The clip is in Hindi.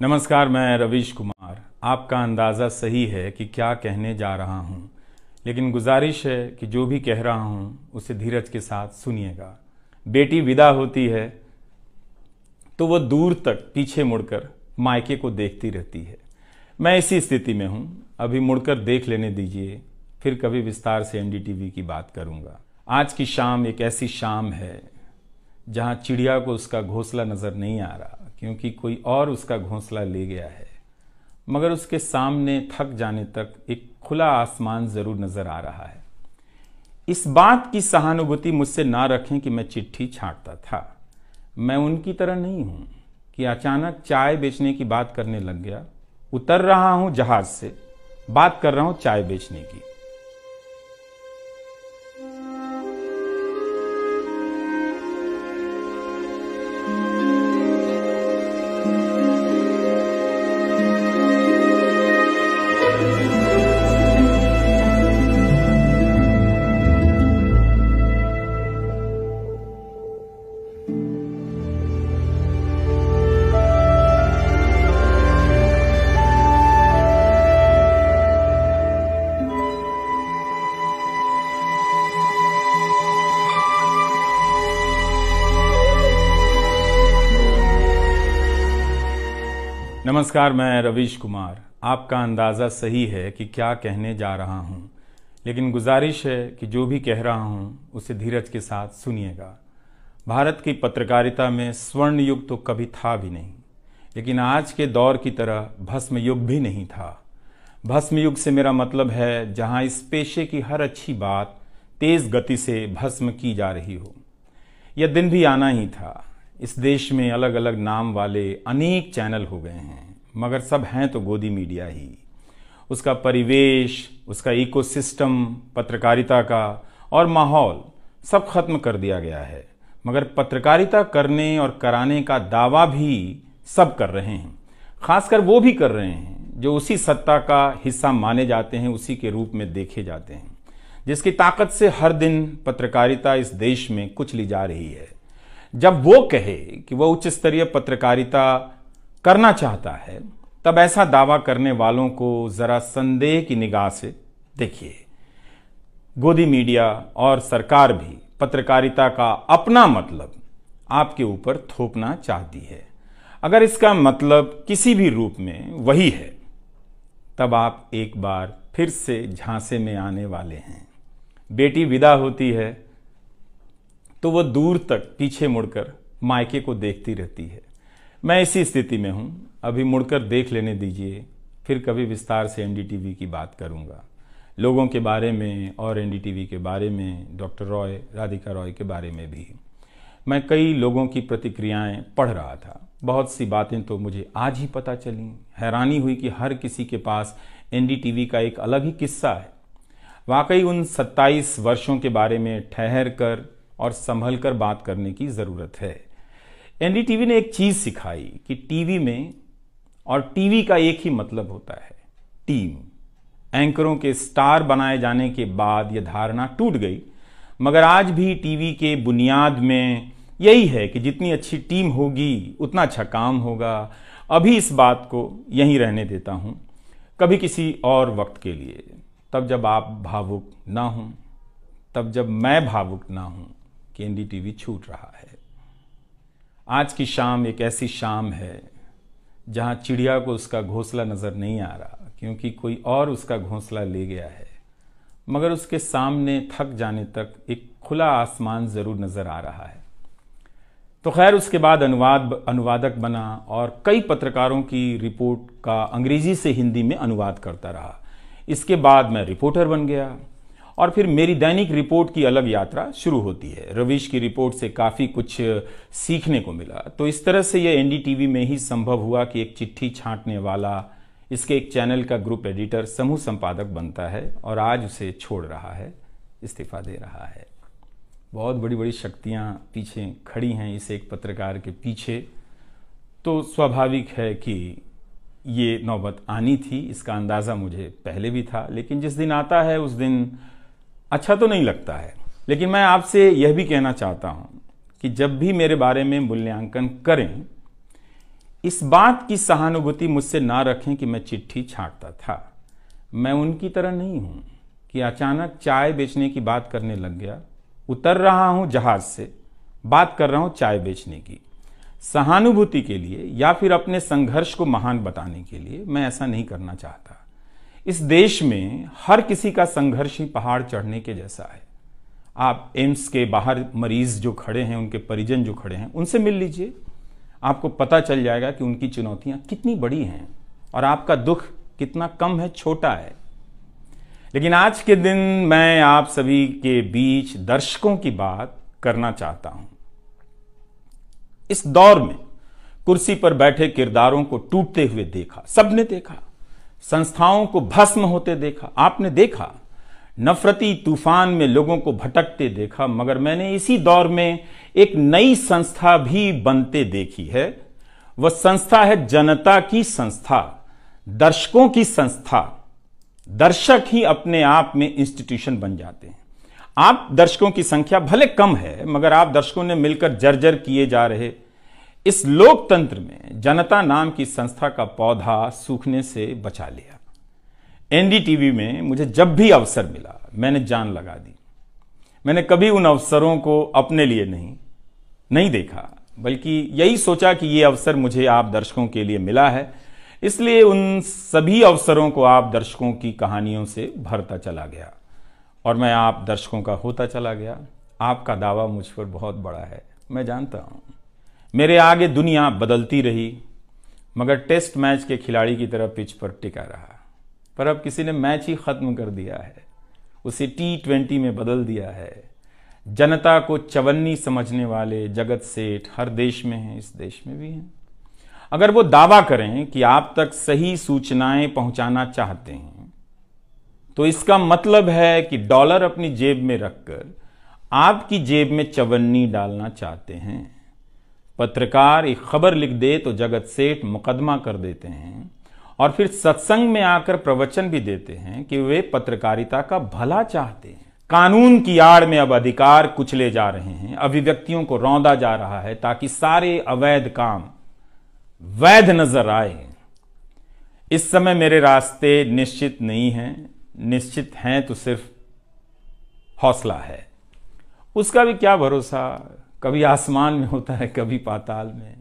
नमस्कार, मैं रवीश कुमार। आपका अंदाज़ा सही है कि क्या कहने जा रहा हूँ, लेकिन गुजारिश है कि जो भी कह रहा हूँ उसे धीरज के साथ सुनिएगा। बेटी विदा होती है तो वो दूर तक पीछे मुड़कर मायके को देखती रहती है। मैं इसी स्थिति में हूँ, अभी मुड़कर देख लेने दीजिए, फिर कभी विस्तार से एनडीटीवी की बात करूँगा। आज की शाम एक ऐसी शाम है जहाँ चिड़िया को उसका घोंसला नज़र नहीं आ रहा, क्योंकि कोई और उसका घोंसला ले गया है, मगर उसके सामने थक जाने तक एक खुला आसमान जरूर नजर आ रहा है। इस बात की सहानुभूति मुझसे ना रखें कि मैं चिट्ठी छांटता था। मैं उनकी तरह नहीं हूं कि अचानक चाय बेचने की बात करने लग गया। उतर रहा हूं जहाज से, बात कर रहा हूं चाय बेचने की। नमस्कार, मैं रवीश कुमार। आपका अंदाज़ा सही है कि क्या कहने जा रहा हूँ, लेकिन गुजारिश है कि जो भी कह रहा हूँ उसे धीरज के साथ सुनिएगा। भारत की पत्रकारिता में स्वर्ण युग तो कभी था भी नहीं, लेकिन आज के दौर की तरह भस्म युग भी नहीं था। भस्म युग से मेरा मतलब है जहाँ इस पेशे की हर अच्छी बात तेज़ गति से भस्म की जा रही हो। यह दिन भी आना ही था। इस देश में अलग अलग नाम वाले अनेक चैनल हो गए हैं, मगर सब हैं तो गोदी मीडिया ही। उसका परिवेश, उसका इकोसिस्टम, पत्रकारिता का और माहौल सब खत्म कर दिया गया है, मगर पत्रकारिता करने और कराने का दावा भी सब कर रहे हैं। खासकर वो भी कर रहे हैं जो उसी सत्ता का हिस्सा माने जाते हैं, उसी के रूप में देखे जाते हैं, जिसकी ताकत से हर दिन पत्रकारिता इस देश में कुचली जा रही है। जब वो कहे कि वह उच्च स्तरीय पत्रकारिता करना चाहता है, तब ऐसा दावा करने वालों को जरा संदेह की निगाह से देखिए। गोदी मीडिया और सरकार भी पत्रकारिता का अपना मतलब आपके ऊपर थोपना चाहती है। अगर इसका मतलब किसी भी रूप में वही है, तब आप एक बार फिर से झांसे में आने वाले हैं। बेटी विदा होती है तो वो दूर तक पीछे मुड़कर मायके को देखती रहती है। मैं इसी स्थिति में हूँ, अभी मुड़कर देख लेने दीजिए, फिर कभी विस्तार से एनडीटीवी की बात करूँगा। लोगों के बारे में और एनडीटीवी के बारे में, डॉक्टर रॉय, राधिका रॉय के बारे में भी। मैं कई लोगों की प्रतिक्रियाएं पढ़ रहा था। बहुत सी बातें तो मुझे आज ही पता चली। हैरानी हुई कि हर किसी के पास एनडीटीवी का एक अलग ही किस्सा है। वाकई उन 27 वर्षों के बारे में ठहर कर और संभल कर बात करने की ज़रूरत है। एनडीटीवी ने एक चीज़ सिखाई कि टीवी में और टीवी का एक ही मतलब होता है, टीम। एंकरों के स्टार बनाए जाने के बाद यह धारणा टूट गई, मगर आज भी टीवी के बुनियाद में यही है कि जितनी अच्छी टीम होगी उतना अच्छा काम होगा। अभी इस बात को यहीं रहने देता हूँ, कभी किसी और वक्त के लिए, तब जब आप भावुक ना हों, तब जब मैं भावुक ना हूं कि एनडीटीवी छूट रहा है। आज की शाम एक ऐसी शाम है जहां चिड़िया को उसका घोंसला नजर नहीं आ रहा, क्योंकि कोई और उसका घोंसला ले गया है, मगर उसके सामने थक जाने तक एक खुला आसमान जरूर नजर आ रहा है। तो खैर, उसके बाद अनुवादक बना और कई पत्रकारों की रिपोर्ट का अंग्रेजी से हिंदी में अनुवाद करता रहा। इसके बाद मैं रिपोर्टर बन गया और फिर मेरी दैनिक रिपोर्ट की अलग यात्रा शुरू होती है। रवीश की रिपोर्ट से काफ़ी कुछ सीखने को मिला। तो इस तरह से यह एनडीटीवी में ही संभव हुआ कि एक चिट्ठी छांटने वाला इसके एक चैनल का ग्रुप एडिटर, समूह संपादक बनता है और आज उसे छोड़ रहा है, इस्तीफा दे रहा है। बहुत बड़ी बड़ी शक्तियां पीछे खड़ी हैं इस एक पत्रकार के पीछे। तो स्वाभाविक है कि ये नौबत आनी थी, इसका अंदाज़ा मुझे पहले भी था, लेकिन जिस दिन आता है उस दिन अच्छा तो नहीं लगता है। लेकिन मैं आपसे यह भी कहना चाहता हूं कि जब भी मेरे बारे में मूल्यांकन करें, इस बात की सहानुभूति मुझसे ना रखें कि मैं चिट्ठी छांटता था। मैं उनकी तरह नहीं हूं कि अचानक चाय बेचने की बात करने लग गया। उतर रहा हूं जहाज से, बात कर रहा हूं चाय बेचने की। सहानुभूति के लिए या फिर अपने संघर्ष को महान बताने के लिए मैं ऐसा नहीं करना चाहता। इस देश में हर किसी का संघर्ष ही पहाड़ चढ़ने के जैसा है। आप एम्स के बाहर मरीज जो खड़े हैं, उनके परिजन जो खड़े हैं, उनसे मिल लीजिए। आपको पता चल जाएगा कि उनकी चुनौतियां कितनी बड़ी हैं और आपका दुख कितना कम है, छोटा है। लेकिन आज के दिन मैं आप सभी के बीच दर्शकों की बात करना चाहता हूं। इस दौर में कुर्सी पर बैठे किरदारों को टूटते हुए देखा, सबने देखा। संस्थाओं को भस्म होते देखा, आपने देखा। नफरती तूफान में लोगों को भटकते देखा। मगर मैंने इसी दौर में एक नई संस्था भी बनते देखी है। वह संस्था है जनता की संस्था, दर्शकों की संस्था। दर्शक ही अपने आप में इंस्टीट्यूशन बन जाते हैं। आप दर्शकों की संख्या भले कम है, मगर आप दर्शकों ने मिलकर जर्जर किए जा रहे इस लोकतंत्र में जनता नाम की संस्था का पौधा सूखने से बचा लिया। एनडीटीवी में मुझे जब भी अवसर मिला, मैंने जान लगा दी। मैंने कभी उन अवसरों को अपने लिए नहीं देखा, बल्कि यही सोचा कि ये अवसर मुझे आप दर्शकों के लिए मिला है, इसलिए उन सभी अवसरों को आप दर्शकों की कहानियों से भरता चला गया और मैं आप दर्शकों का होता चला गया। आपका दावा मुझ पर बहुत बड़ा है, मैं जानता हूं। मेरे आगे दुनिया बदलती रही, मगर टेस्ट मैच के खिलाड़ी की तरह पिच पर टिका रहा। पर अब किसी ने मैच ही खत्म कर दिया है, उसे T20 में बदल दिया है। जनता को चवन्नी समझने वाले जगत सेठ हर देश में हैं, इस देश में भी हैं। अगर वो दावा करें कि आप तक सही सूचनाएं पहुंचाना चाहते हैं, तो इसका मतलब है कि डॉलर अपनी जेब में रखकर आपकी जेब में चवन्नी डालना चाहते हैं। पत्रकार एक खबर लिख दे तो जगत सेठ मुकदमा कर देते हैं और फिर सत्संग में आकर प्रवचन भी देते हैं कि वे पत्रकारिता का भला चाहते हैं। कानून की आड़ में अब अधिकार कुचले जा रहे हैं, अभिव्यक्तियों को रौंदा जा रहा है ताकि सारे अवैध काम वैध नजर आए। इस समय मेरे रास्ते निश्चित नहीं हैं, निश्चित हैं तो सिर्फ हौसला है। उसका भी क्या भरोसा, कभी आसमान में होता है, कभी पाताल में।